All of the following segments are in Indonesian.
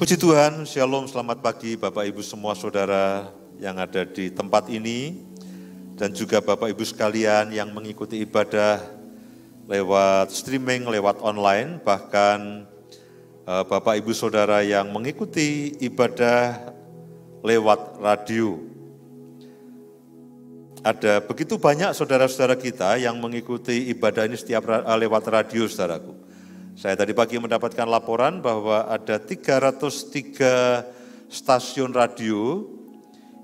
Puji Tuhan, Shalom, selamat pagi Bapak Ibu semua saudara yang ada di tempat ini dan juga Bapak Ibu sekalian yang mengikuti ibadah lewat streaming, lewat online, bahkan Bapak Ibu saudara yang mengikuti ibadah lewat radio. Ada begitu banyak saudara-saudara kita yang mengikuti ibadah ini setiap lewat radio, saudaraku. Saya tadi pagi mendapatkan laporan bahwa ada 303 stasiun radio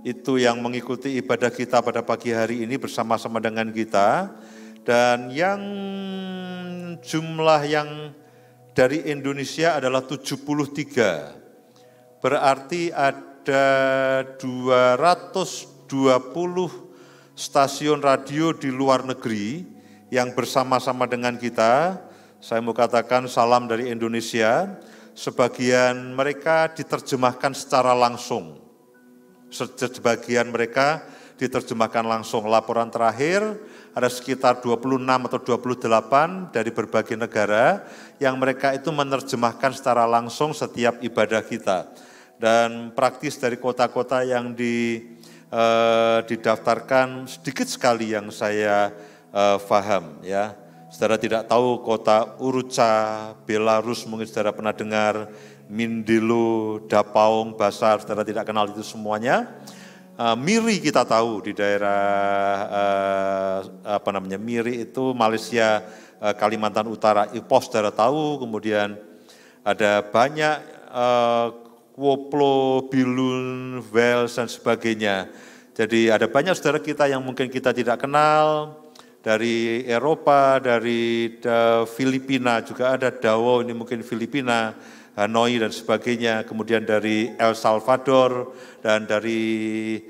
itu yang mengikuti ibadah kita pada pagi hari ini bersama-sama dengan kita. Dan yang jumlah yang dari Indonesia adalah 73. Berarti ada 220 stasiun radio di luar negeri yang bersama-sama dengan kita. Saya mau katakan salam dari Indonesia, sebagian mereka diterjemahkan secara langsung. Sebagian mereka diterjemahkan langsung. Laporan terakhir ada sekitar 26 atau 28 dari berbagai negara yang mereka itu menerjemahkan secara langsung setiap ibadah kita. Dan praktis dari kota-kota yang didaftarkan sedikit sekali yang saya paham, ya. Saudara tidak tahu kota Uruca, Belarus, mungkin saudara pernah dengar, Mindelo, Dapaung, Basar, saudara tidak kenal itu semuanya. Miri kita tahu di daerah Miri itu Malaysia, Kalimantan Utara, Ipoh saudara tahu, kemudian ada banyak Koplo, Bilun, Wales dan sebagainya. Jadi ada banyak saudara kita yang mungkin kita tidak kenal. Dari Eropa, dari Filipina juga ada, Davao ini mungkin Filipina, Hanoi dan sebagainya, kemudian dari El Salvador dan dari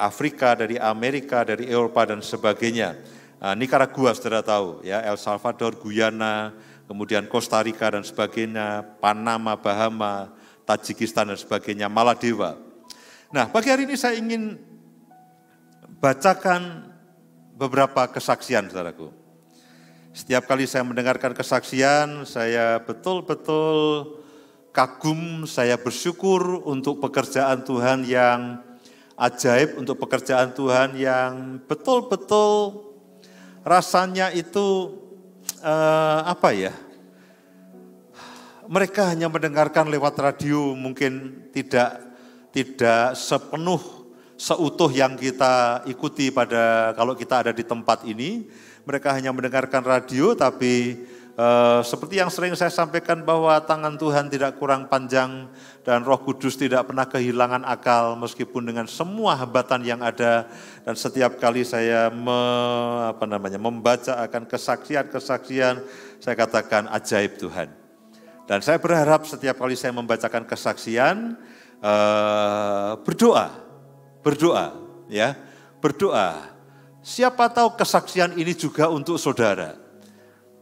Afrika, dari Amerika, dari Eropa dan sebagainya. Nicaragua saudara tahu ya, El Salvador, Guyana, kemudian Costa Rica dan sebagainya, Panama, Bahama, Tajikistan dan sebagainya, Maladewa. Nah, pagi hari ini saya ingin bacakan beberapa kesaksian, saudaraku. Setiap kali saya mendengarkan kesaksian, saya betul-betul kagum, saya bersyukur untuk pekerjaan Tuhan yang ajaib, untuk pekerjaan Tuhan yang betul-betul rasanya itu mereka hanya mendengarkan lewat radio, mungkin tidak sepenuh seutuh yang kita ikuti kalau kita ada di tempat ini. Mereka hanya mendengarkan radio, tapi seperti yang sering saya sampaikan bahwa tangan Tuhan tidak kurang panjang dan Roh Kudus tidak pernah kehilangan akal meskipun dengan semua hambatan yang ada. Dan setiap kali saya membaca akan kesaksian-kesaksian, saya katakan ajaib Tuhan. Dan saya berharap setiap kali saya membacakan kesaksian, berdoa. Siapa tahu kesaksian ini juga untuk saudara,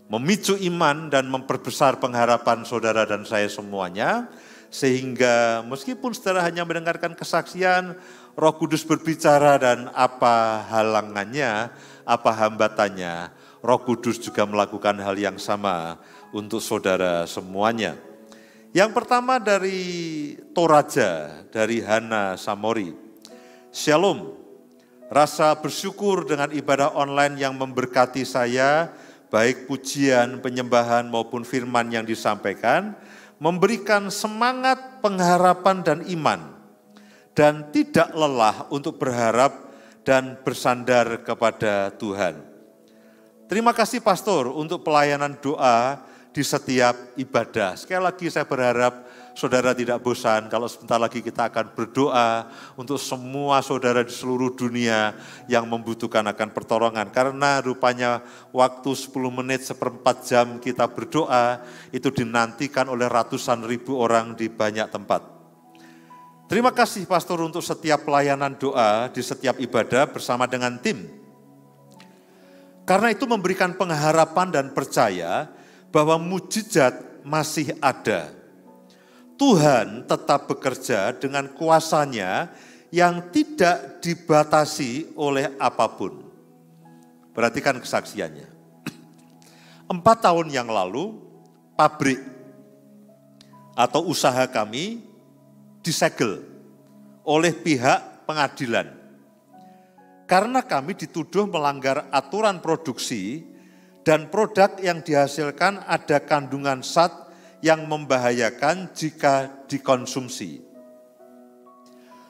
memicu iman dan memperbesar pengharapan saudara dan saya semuanya, sehingga meskipun saudara hanya mendengarkan kesaksian, Roh Kudus berbicara dan apa halangannya, apa hambatannya, Roh Kudus juga melakukan hal yang sama untuk saudara semuanya. Yang pertama dari Toraja, dari Hana Samori. Shalom, rasa bersyukur dengan ibadah online yang memberkati saya, baik pujian, penyembahan maupun firman yang disampaikan, memberikan semangat, pengharapan dan iman, dan tidak lelah untuk berharap dan bersandar kepada Tuhan. Terima kasih Pastor untuk pelayanan doa di setiap ibadah. Sekali lagi saya berharap saudara tidak bosan kalau sebentar lagi kita akan berdoa untuk semua saudara di seluruh dunia yang membutuhkan akan pertolongan. Karena rupanya waktu 10 menit, seperempat jam kita berdoa itu dinantikan oleh ratusan ribu orang di banyak tempat. Terima kasih Pastor untuk setiap pelayanan doa di setiap ibadah bersama dengan tim. Karena itu memberikan pengharapan dan percaya bahwa mujizat masih ada. Tuhan tetap bekerja dengan kuasanya yang tidak dibatasi oleh apapun. Perhatikan kesaksiannya. 4 tahun yang lalu, pabrik atau usaha kami disegel oleh pihak pengadilan. Karena kami dituduh melanggar aturan produksi dan produk yang dihasilkan ada kandungan zat yang membahayakan jika dikonsumsi.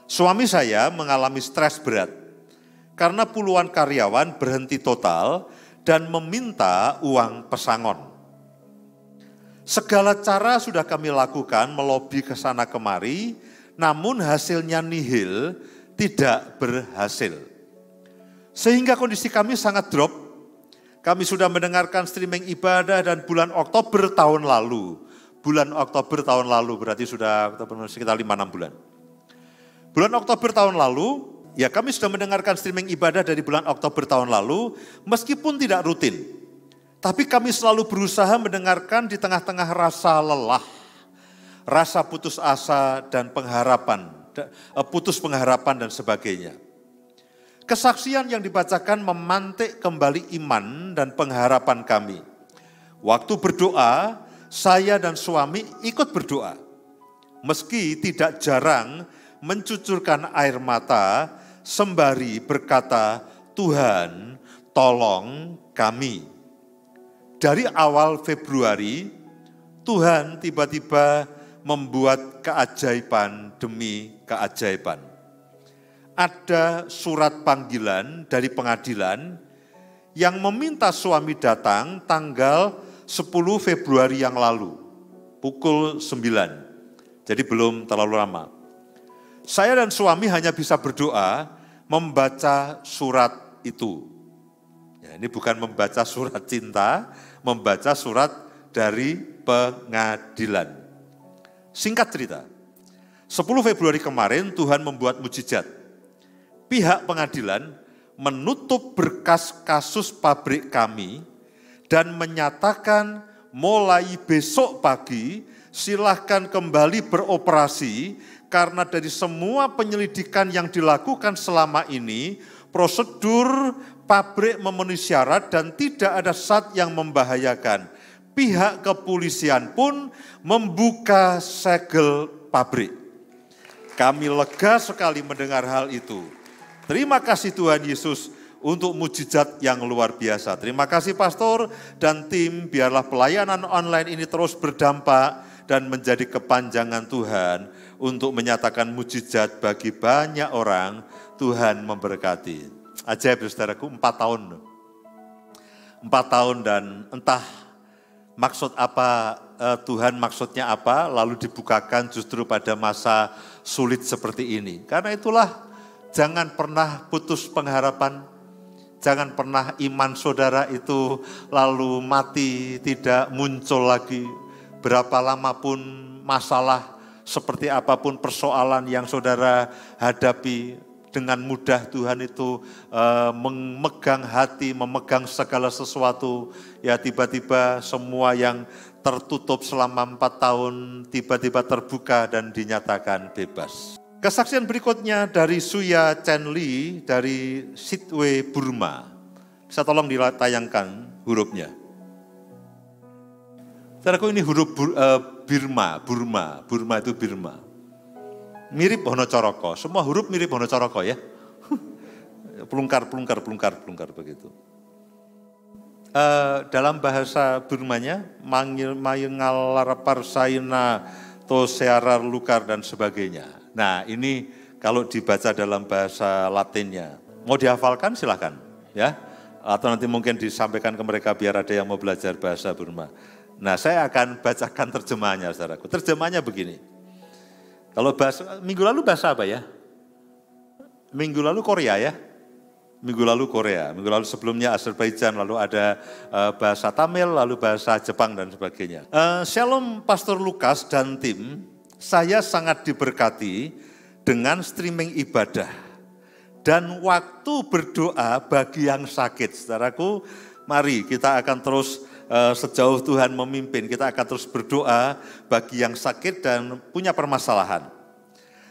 Suami saya mengalami stres berat karena puluhan karyawan berhenti total dan meminta uang pesangon. Segala cara sudah kami lakukan melobi ke sana kemari, namun hasilnya nihil, tidak berhasil. Sehingga kondisi kami sangat drop. Kami sudah mendengarkan streaming ibadah dan bulan Oktober tahun lalu. Bulan Oktober tahun lalu berarti sudah sekitar 5-6 bulan. Bulan Oktober tahun lalu, ya kami sudah mendengarkan streaming ibadah dari bulan Oktober tahun lalu, meskipun tidak rutin. Tapi kami selalu berusaha mendengarkan di tengah-tengah rasa lelah, rasa putus asa dan putus pengharapan dan sebagainya. Kesaksian yang dibacakan memantik kembali iman dan pengharapan kami. Waktu berdoa, saya dan suami ikut berdoa. Meski tidak jarang mencucurkan air mata sembari berkata, Tuhan tolong kami. Dari awal Februari, Tuhan tiba-tiba membuat keajaiban demi keajaiban. Ada surat panggilan dari pengadilan yang meminta suami datang tanggal 10 Februari yang lalu, pukul 9. Jadi belum terlalu lama. Saya dan suami hanya bisa berdoa membaca surat itu. Ya, ini bukan membaca surat cinta, membaca surat dari pengadilan. Singkat cerita, 10 Februari kemarin Tuhan membuat mujizat. Pihak pengadilan menutup berkas kasus pabrik kami dan menyatakan mulai besok pagi silahkan kembali beroperasi karena dari semua penyelidikan yang dilakukan selama ini, prosedur pabrik memenuhi syarat dan tidak ada zat yang membahayakan. Pihak kepolisian pun membuka segel pabrik. Kami lega sekali mendengar hal itu. Terima kasih Tuhan Yesus untuk mujizat yang luar biasa. Terima kasih pastor dan tim, biarlah pelayanan online ini terus berdampak dan menjadi kepanjangan Tuhan untuk menyatakan mujizat bagi banyak orang. Tuhan memberkati. Ajaib saudaraku, 4 tahun. 4 tahun dan entah maksud apa, Tuhan maksudnya apa, lalu dibukakan justru pada masa sulit seperti ini. Karena itulah jangan pernah putus pengharapan, jangan pernah iman saudara itu lalu mati, tidak muncul lagi. Berapa lama pun masalah, seperti apapun persoalan yang saudara hadapi, dengan mudah Tuhan itu memegang hati, memegang segala sesuatu. Ya tiba-tiba semua yang tertutup selama 4 tahun, tiba-tiba terbuka dan dinyatakan bebas. Kesaksian berikutnya dari Suya Chen Lee dari Sidwe, Burma. Bisa tolong ditayangkan hurufnya. Saudaraku, ini huruf Burma itu Birma. Mirip Honocoroko, semua huruf mirip Honocoroko ya. Pelungkar begitu. Dalam bahasa Burmanya, Mayengalarapar Saina, Tosearar Lukar dan sebagainya. Nah ini kalau dibaca dalam bahasa Latinnya, mau dihafalkan silahkan ya. Atau nanti mungkin disampaikan ke mereka biar ada yang mau belajar bahasa Burma. Nah, saya akan bacakan terjemahannya, saudaraku. Terjemahannya begini. Kalau minggu lalu bahasa apa ya? Minggu lalu Korea ya? Minggu lalu Korea. Minggu lalu sebelumnya Azerbaijan, lalu ada bahasa Tamil, lalu bahasa Jepang dan sebagainya. Shalom Pastor Lukas dan tim, saya sangat diberkati dengan streaming ibadah dan waktu berdoa bagi yang sakit. Saudaraku, mari kita akan terus sejauh Tuhan memimpin, kita akan terus berdoa bagi yang sakit dan punya permasalahan.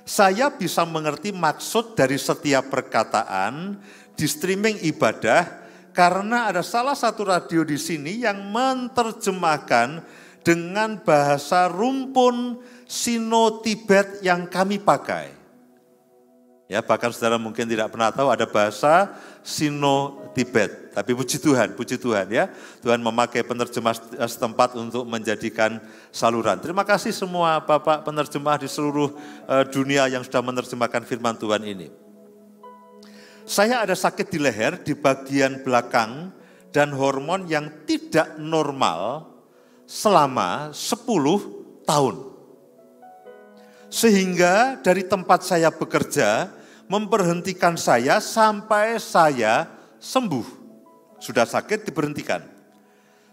Saya bisa mengerti maksud dari setiap perkataan di streaming ibadah karena ada salah satu radio di sini yang menerjemahkan dengan bahasa rumpun Sino-Tibet yang kami pakai. Ya, bahkan saudara mungkin tidak pernah tahu ada bahasa Sino-Tibet. Tapi puji Tuhan ya. Tuhan memakai penerjemah setempat untuk menjadikan saluran. Terima kasih semua Bapak penerjemah di seluruh dunia yang sudah menerjemahkan firman Tuhan ini. Saya ada sakit di leher di bagian belakang dan hormon yang tidak normal selama 10 tahun. Sehingga dari tempat saya bekerja memberhentikan saya sampai saya sembuh. Sudah sakit diberhentikan.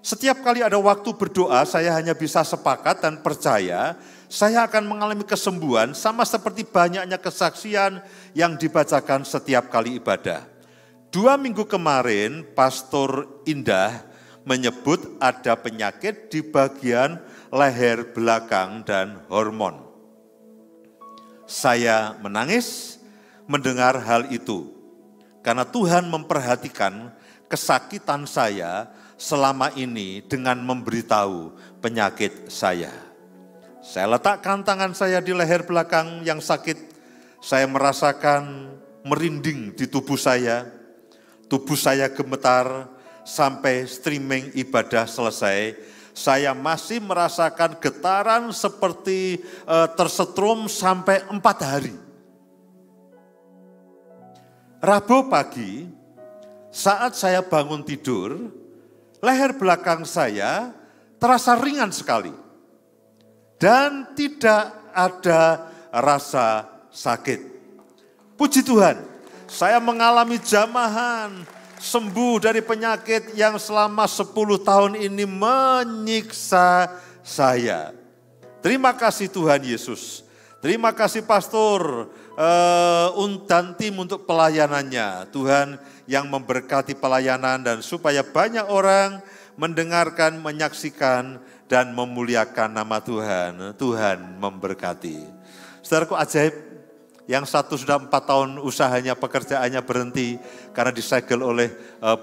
Setiap kali ada waktu berdoa saya hanya bisa sepakat dan percaya saya akan mengalami kesembuhan sama seperti banyaknya kesaksian yang dibacakan setiap kali ibadah. 2 minggu kemarin Pastor Indah menyebut ada penyakit di bagian leher belakang dan hormon. Saya menangis mendengar hal itu karena Tuhan memperhatikan kesakitan saya selama ini dengan memberitahu penyakit saya. Saya letakkan tangan saya di leher belakang yang sakit. Saya merasakan merinding di tubuh saya. Tubuh saya gemetar sampai streaming ibadah selesai. Saya masih merasakan getaran seperti tersetrum sampai 4 hari. Rabu pagi, saat saya bangun tidur, leher belakang saya terasa ringan sekali. Dan tidak ada rasa sakit. Puji Tuhan, saya mengalami jamahan, sembuh dari penyakit yang selama 10 tahun ini menyiksa saya. Terima kasih Tuhan Yesus. Terima kasih Pastor dan tim untuk pelayanannya. Tuhan yang memberkati pelayanan dan supaya banyak orang mendengarkan, menyaksikan, dan memuliakan nama Tuhan. Tuhan memberkati. Saudaraku ajaib, yang satu sudah 4 tahun usahanya, pekerjaannya berhenti karena disegel oleh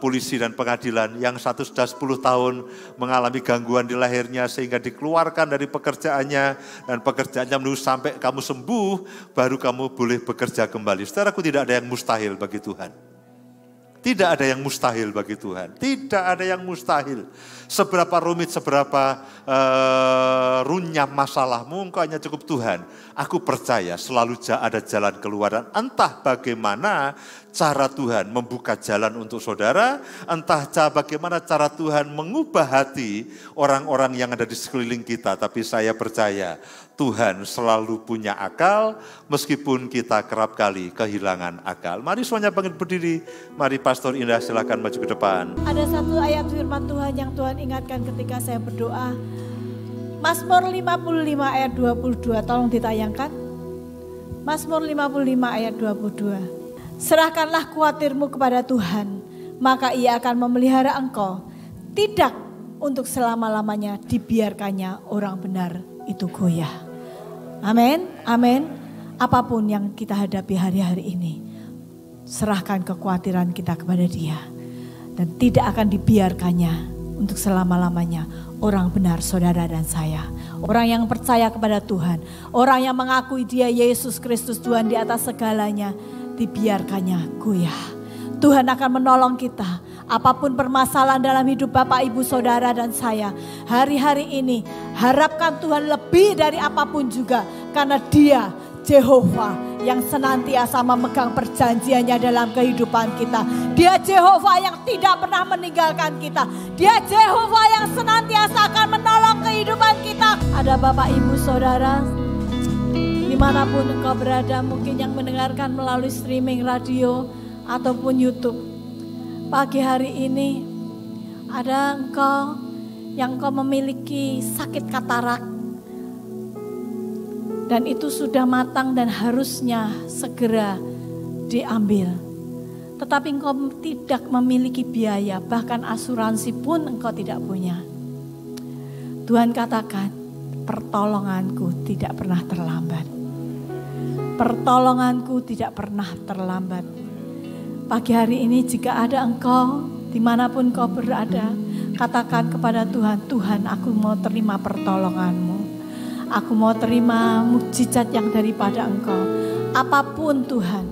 polisi dan pengadilan. Yang satu sudah 10 tahun mengalami gangguan di lehernya sehingga dikeluarkan dari pekerjaannya. Dan pekerjaannya menunggu sampai kamu sembuh, baru kamu boleh bekerja kembali. Saudaraku, tidak ada yang mustahil bagi Tuhan. Tidak ada yang mustahil bagi Tuhan. Tidak ada yang mustahil. Seberapa rumit, seberapa runyam masalahmu, engkau hanya cukup Tuhan. Aku percaya selalu ada jalan keluar. Dan entah bagaimana cara Tuhan membuka jalan untuk saudara, entah bagaimana cara Tuhan mengubah hati orang-orang yang ada di sekeliling kita. Tapi saya percaya Tuhan selalu punya akal meskipun kita kerap kali kehilangan akal. Mari semuanya bangkit berdiri. Mari Pastor Indah silakan maju ke depan. Ada satu ayat firman Tuhan yang Tuhan ingatkan ketika saya berdoa. Mazmur 55 ayat 22, tolong ditayangkan. Mazmur 55 ayat 22. Serahkanlah khawatirmu kepada Tuhan, maka Ia akan memelihara engkau. Tidak untuk selama-lamanya dibiarkannya orang benar itu goyah. Amin, amin. Apapun yang kita hadapi hari-hari ini, serahkan kekhawatiran kita kepada Dia. Dan tidak akan dibiarkannya untuk selama-lamanya orang benar saudara dan saya. Orang yang percaya kepada Tuhan, orang yang mengakui Dia Yesus Kristus Tuhan di atas segalanya, dibiarkannya goyah. Tuhan akan menolong kita. Apapun permasalahan dalam hidup Bapak, Ibu, Saudara, dan saya. Hari-hari ini harapkan Tuhan lebih dari apapun juga. Karena Dia Jehovah yang senantiasa memegang perjanjiannya dalam kehidupan kita. Dia Jehovah yang tidak pernah meninggalkan kita. Dia Jehovah yang senantiasa akan menolong kehidupan kita. Ada Bapak, Ibu, Saudara, dimanapun engkau berada, mungkin yang mendengarkan melalui streaming radio ataupun YouTube. Pagi hari ini ada engkau yang engkau memiliki sakit katarak dan itu sudah matang dan harusnya segera diambil. Tetapi engkau tidak memiliki biaya, bahkan asuransi pun engkau tidak punya. Tuhan katakan, pertolonganku tidak pernah terlambat. Pertolonganku tidak pernah terlambat. Pagi hari ini jika ada engkau, dimanapun kau berada, katakan kepada Tuhan, Tuhan aku mau terima pertolonganmu. Aku mau terima mukjizat yang daripada Engkau. Apapun Tuhan,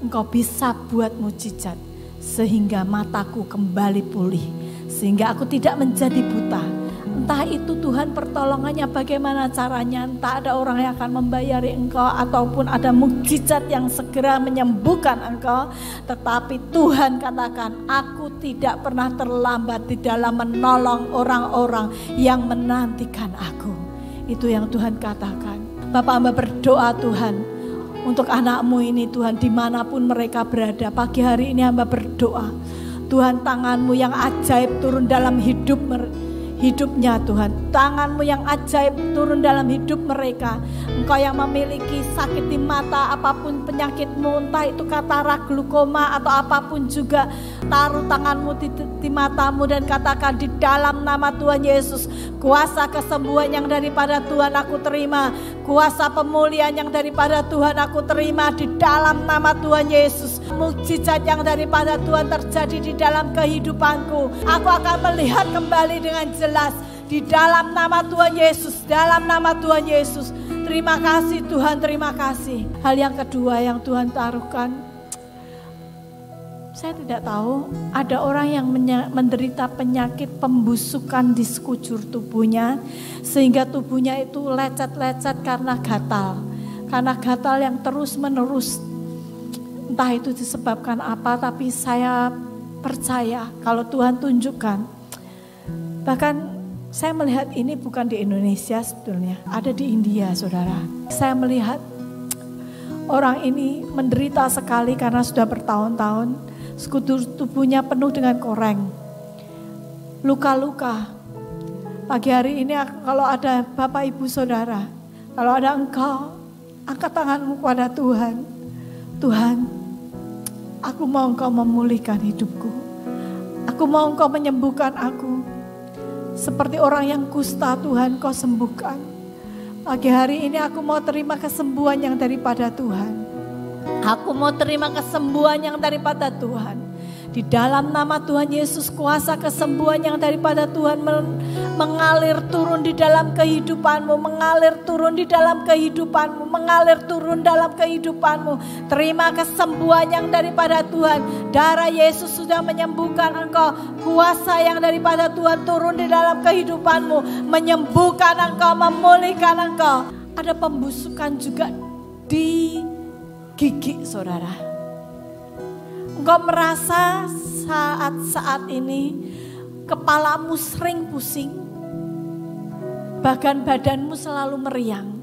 Engkau bisa buat mukjizat sehingga mataku kembali pulih, sehingga aku tidak menjadi buta. Entah itu Tuhan pertolongannya bagaimana caranya, entah ada orang yang akan membayari Engkau ataupun ada mukjizat yang segera menyembuhkan Engkau. Tetapi Tuhan katakan, aku tidak pernah terlambat di dalam menolong orang-orang yang menantikan aku. Itu yang Tuhan katakan. Bapak hamba berdoa Tuhan, untuk anak-Mu ini Tuhan, dimanapun mereka berada. Pagi hari ini hamba berdoa, Tuhan, tangan-Mu yang ajaib turun dalam hidupnya Tuhan. Tangan-Mu yang ajaib turun dalam hidup mereka. Engkau yang memiliki sakit di mata, apapun penyakitmu, entah itu katarak, glukoma atau apapun juga, taruh tangan-Mu di matamu dan katakan, di dalam nama Tuhan Yesus, kuasa kesembuhan yang daripada Tuhan aku terima, kuasa pemulihan yang daripada Tuhan aku terima di dalam nama Tuhan Yesus. Mukjizat yang daripada Tuhan terjadi di dalam kehidupanku, aku akan melihat kembali dengan jelas di dalam nama Tuhan Yesus, dalam nama Tuhan Yesus. Terima kasih Tuhan, terima kasih. Hal yang kedua yang Tuhan taruhkan, saya tidak tahu, ada orang yang menderita penyakit pembusukan di sekujur tubuhnya, sehingga tubuhnya itu lecet-lecet karena gatal yang terus menerus. Entah itu disebabkan apa, tapi saya percaya kalau Tuhan tunjukkan. Bahkan saya melihat ini bukan di Indonesia sebetulnya, ada di India saudara. Saya melihat orang ini menderita sekali karena sudah bertahun-tahun, sekujur tubuhnya penuh dengan koreng, luka-luka. Pagi hari ini kalau ada Bapak Ibu Saudara, kalau ada engkau, angkat tanganmu kepada Tuhan. Tuhan, aku mau Engkau memulihkan hidupku. Aku mau Engkau menyembuhkan aku. Seperti orang yang kusta Tuhan, Kau sembuhkan. Pagi hari ini aku mau terima kesembuhan yang daripada Tuhan. Aku mau terima kesembuhan yang daripada Tuhan. Di dalam nama Tuhan Yesus, kuasa kesembuhan yang daripada Tuhan mengalir turun di dalam kehidupanmu, mengalir turun di dalam kehidupanmu, mengalir turun dalam kehidupanmu. Terima kesembuhan yang daripada Tuhan. Darah Yesus sudah menyembuhkan engkau. Kuasa yang daripada Tuhan turun di dalam kehidupanmu, menyembuhkan engkau, memulihkan engkau. Ada pembusukan juga di gigi saudara. Engkau merasa saat-saat ini kepalamu sering pusing, bahkan badanmu selalu meriang.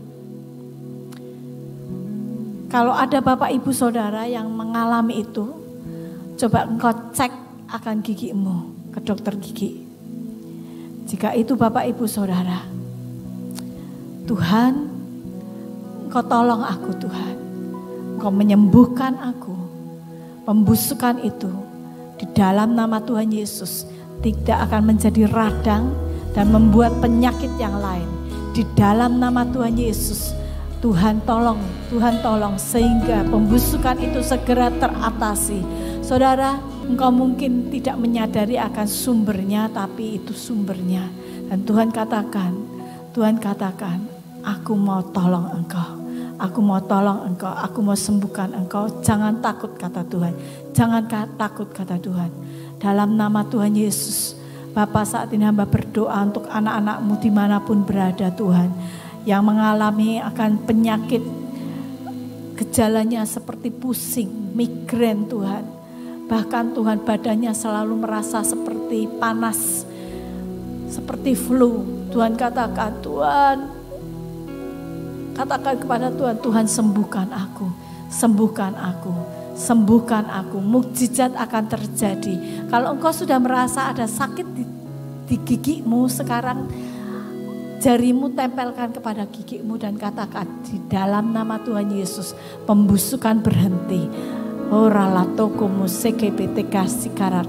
Kalau ada Bapak Ibu Saudara yang mengalami itu, coba engkau cek akan gigimu ke dokter gigi. Jika itu Bapak Ibu Saudara, Tuhan, Engkau tolong aku Tuhan, Engkau menyembuhkan aku. Pembusukan itu di dalam nama Tuhan Yesus tidak akan menjadi radang dan membuat penyakit yang lain. Di dalam nama Tuhan Yesus, Tuhan tolong sehingga pembusukan itu segera teratasi. Saudara, engkau mungkin tidak menyadari akan sumbernya, tapi itu sumbernya. Dan Tuhan katakan, aku mau tolong engkau. Aku mau tolong engkau, aku mau sembuhkan engkau. Jangan takut kata Tuhan, jangan takut kata Tuhan. Dalam nama Tuhan Yesus, Bapa saat ini hamba berdoa untuk anak-anakmu dimanapun berada Tuhan. Yang mengalami akan penyakit, gejalanya seperti pusing, migrain Tuhan. Bahkan Tuhan badannya selalu merasa seperti panas, seperti flu. Tuhan katakan, katakan kepada Tuhan, Tuhan sembuhkan aku, sembuhkan aku, sembuhkan aku. Mukjizat akan terjadi. Kalau engkau sudah merasa ada sakit di gigimu, sekarang jarimu tempelkan kepada gigimu dan katakan, di dalam nama Tuhan Yesus, pembusukan berhenti.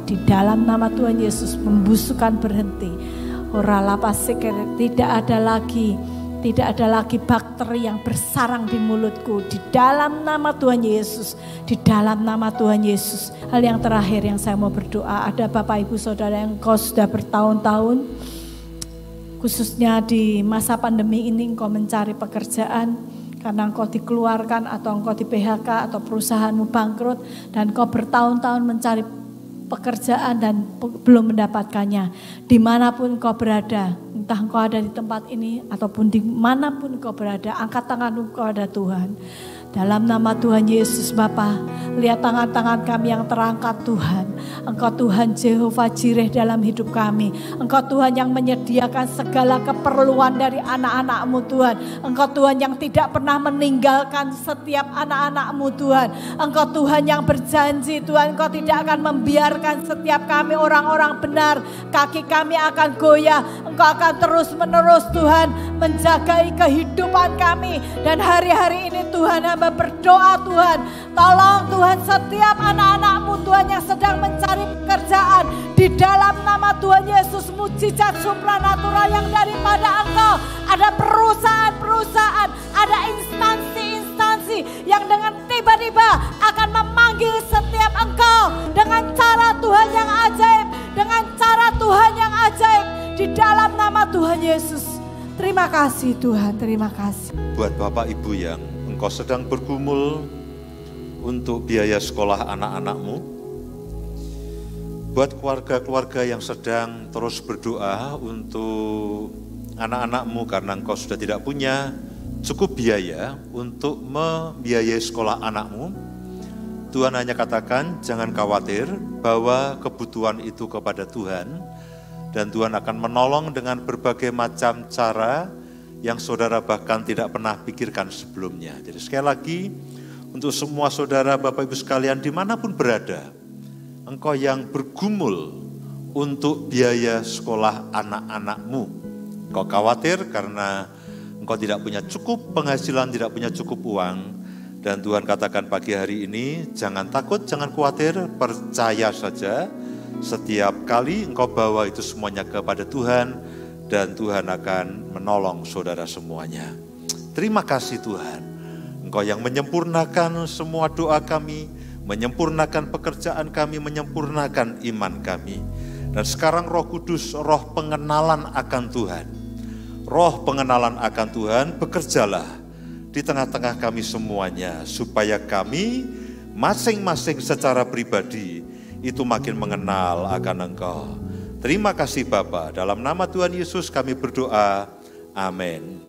Di dalam nama Tuhan Yesus, pembusukan berhenti. Tidak ada lagi bakteri yang bersarang di mulutku. Di dalam nama Tuhan Yesus. Di dalam nama Tuhan Yesus. Hal yang terakhir yang saya mau berdoa. Ada Bapak Ibu Saudara yang kau sudah bertahun-tahun khususnya di masa pandemi ini Engkau mencari pekerjaan, karena Engkau dikeluarkan atau Engkau di PHK atau perusahaanmu bangkrut dan Engkau bertahun-tahun mencari pekerjaan dan belum mendapatkannya. Dimanapun Engkau berada, entah Engkau ada di tempat ini ataupun dimanapun Engkau berada, angkat tanganmu kepada Tuhan. Dalam nama Tuhan Yesus Bapa, lihat tangan-tangan kami yang terangkat Tuhan. Engkau Tuhan Jehovah Jireh dalam hidup kami. Engkau Tuhan yang menyediakan segala keperluan dari anak-anak-Mu Tuhan. Engkau Tuhan yang tidak pernah meninggalkan setiap anak-anak-Mu Tuhan. Engkau Tuhan yang berjanji Tuhan, Engkau tidak akan membiarkan setiap kami orang-orang benar. Kaki kami akan goyah. Engkau akan terus menerus Tuhan menjagai kehidupan kami. Dan hari-hari ini Tuhan hamba berdoa Tuhan, tolong Tuhan setiap anak-anak-Mu Tuhan yang sedang mencari pekerjaan, di dalam nama Tuhan Yesus mujizat supranatural yang daripada Engkau. Ada perusahaan-perusahaan, ada instansi-instansi yang dengan tiba-tiba akan memanggil setiap Engkau dengan cara Tuhan yang ajaib, dengan cara Tuhan yang ajaib, di dalam nama Tuhan Yesus. Terima kasih Tuhan, terima kasih. Buat Bapak Ibu yang Engkau sedang bergumul untuk biaya sekolah anak-anakmu, buat keluarga-keluarga yang sedang terus berdoa untuk anak-anakmu karena engkau sudah tidak punya cukup biaya untuk membiayai sekolah anakmu, Tuhan hanya katakan jangan khawatir bahwa kebutuhan itu kepada Tuhan, dan Tuhan akan menolong dengan berbagai macam cara yang saudara bahkan tidak pernah pikirkan sebelumnya. Jadi sekali lagi, untuk semua saudara Bapak Ibu sekalian dimanapun berada, engkau yang bergumul untuk biaya sekolah anak-anakmu, engkau khawatir karena engkau tidak punya cukup penghasilan, tidak punya cukup uang, dan Tuhan katakan pagi hari ini, jangan takut, jangan khawatir, percaya saja, setiap kali engkau bawa itu semuanya kepada Tuhan, dan Tuhan akan menolong saudara semuanya. Terima kasih Tuhan, Engkau yang menyempurnakan semua doa kami, menyempurnakan pekerjaan kami, menyempurnakan iman kami. Dan sekarang Roh Kudus, roh pengenalan akan Tuhan. Roh pengenalan akan Tuhan, bekerjalah di tengah-tengah kami semuanya, supaya kami masing-masing secara pribadi itu makin mengenal akan Engkau. Terima kasih Bapa, dalam nama Tuhan Yesus kami berdoa, amin.